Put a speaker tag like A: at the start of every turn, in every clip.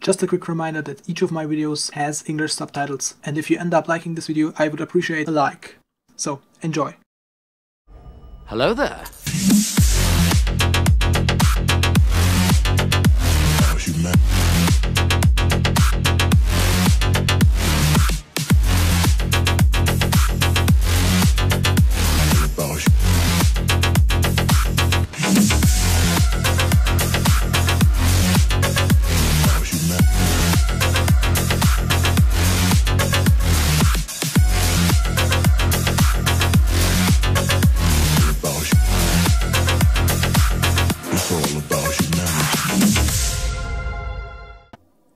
A: Just a quick reminder that each of my videos has English subtitles, and if you end up liking this video, I would appreciate a like. So, enjoy.
B: Hello there.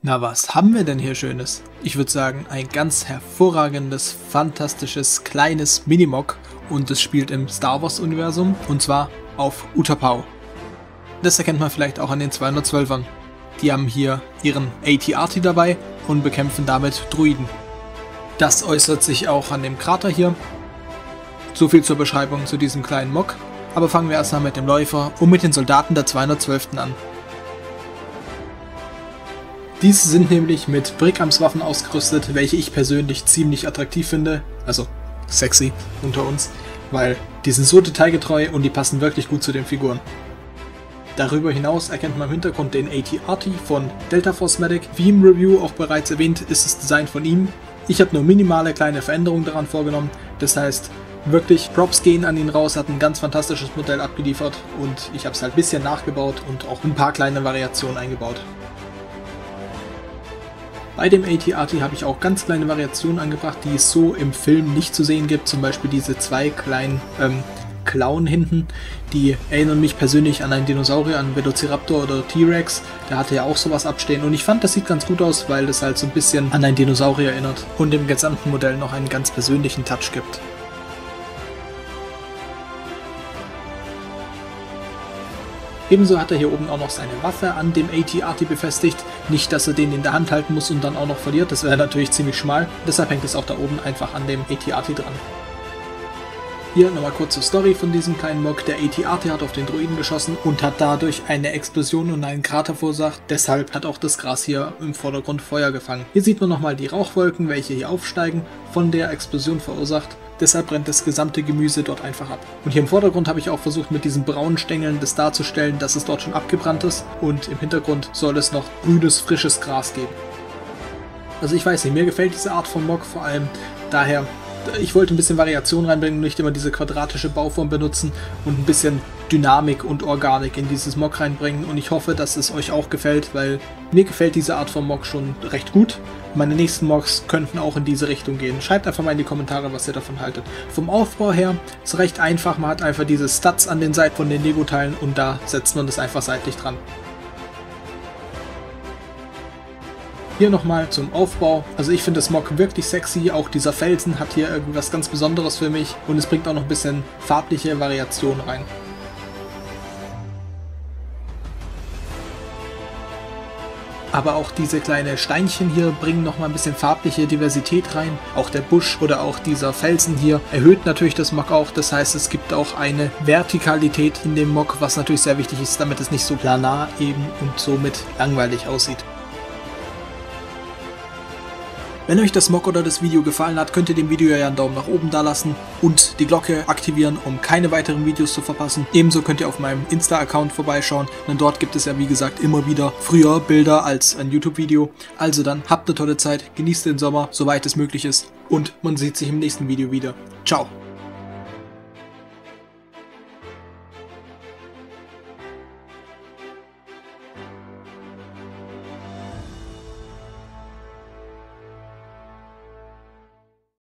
A: Na, was haben wir denn hier Schönes? Ich würde sagen, ein ganz hervorragendes, fantastisches, kleines Minimog, und es spielt im Star Wars Universum, und zwar auf Utapau. Das erkennt man vielleicht auch an den 212ern. Die haben hier ihren AT-AT dabei und bekämpfen damit Druiden. Das äußert sich auch an dem Krater hier. So viel zur Beschreibung zu diesem kleinen Mog, aber fangen wir erstmal mit dem Läufer und mit den Soldaten der 212. an. Diese sind nämlich mit Brickamps-Waffen ausgerüstet, welche ich persönlich ziemlich attraktiv finde, also sexy unter uns, weil die sind so detailgetreu und die passen wirklich gut zu den Figuren. Darüber hinaus erkennt man im Hintergrund den AT-AT von Delta Force Medic. Wie im Review auch bereits erwähnt, ist das Design von ihm. Ich habe nur minimale kleine Veränderungen daran vorgenommen, das heißt wirklich Props gehen an ihn raus, hat ein ganz fantastisches Modell abgeliefert und ich habe es halt ein bisschen nachgebaut und auch ein paar kleine Variationen eingebaut. Bei dem AT-AT habe ich auch ganz kleine Variationen angebracht, die es so im Film nicht zu sehen gibt. Zum Beispiel diese zwei kleinen Klauen hinten, die erinnern mich persönlich an einen Dinosaurier, an Velociraptor oder T-Rex. Der hatte ja auch sowas abstehen und ich fand, das sieht ganz gut aus, weil das halt so ein bisschen an einen Dinosaurier erinnert und dem gesamten Modell noch einen ganz persönlichen Touch gibt. Ebenso hat er hier oben auch noch seine Waffe an dem AT-AT befestigt. Nicht, dass er den in der Hand halten muss und dann auch noch verliert, das wäre natürlich ziemlich schmal. Deshalb hängt es auch da oben einfach an dem AT-AT dran. Hier nochmal kurz zur Story von diesem kleinen Mog. Der AT-AT hat auf den Druiden geschossen und hat dadurch eine Explosion und einen Krater verursacht. Deshalb hat auch das Gras hier im Vordergrund Feuer gefangen. Hier sieht man nochmal die Rauchwolken, welche hier aufsteigen, von der Explosion verursacht. Deshalb brennt das gesamte Gemüse dort einfach ab. Und hier im Vordergrund habe ich auch versucht, mit diesen braunen Stängeln das darzustellen, dass es dort schon abgebrannt ist. Und im Hintergrund soll es noch grünes, frisches Gras geben. Also ich weiß nicht, mir gefällt diese Art von Mog vor allem daher. Ich wollte ein bisschen Variation reinbringen, nicht immer diese quadratische Bauform benutzen und ein bisschen Dynamik und Organik in dieses Mog reinbringen, und ich hoffe, dass es euch auch gefällt, weil mir gefällt diese Art von Mog schon recht gut. Meine nächsten Mogs könnten auch in diese Richtung gehen. Schreibt einfach mal in die Kommentare, was ihr davon haltet. Vom Aufbau her ist es recht einfach, man hat einfach diese Studs an den Seiten von den Lego-Teilen und da setzt man das einfach seitlich dran. Hier nochmal zum Aufbau. Also ich finde das Mog wirklich sexy, auch dieser Felsen hat hier irgendwas ganz Besonderes für mich und es bringt auch noch ein bisschen farbliche Variation rein. Aber auch diese kleinen Steinchen hier bringen nochmal ein bisschen farbliche Diversität rein. Auch der Busch oder auch dieser Felsen hier erhöht natürlich das Mog auch. Das heißt, es gibt auch eine Vertikalität in dem Mog, was natürlich sehr wichtig ist, damit es nicht so planar eben und somit langweilig aussieht. Wenn euch das Mog oder das Video gefallen hat, könnt ihr dem Video ja einen Daumen nach oben da lassen und die Glocke aktivieren, um keine weiteren Videos zu verpassen. Ebenso könnt ihr auf meinem Insta-Account vorbeischauen, denn dort gibt es ja wie gesagt immer wieder früher Bilder als ein YouTube-Video. Also dann, habt eine tolle Zeit, genießt den Sommer, soweit es möglich ist, und man sieht sich im nächsten Video wieder. Ciao!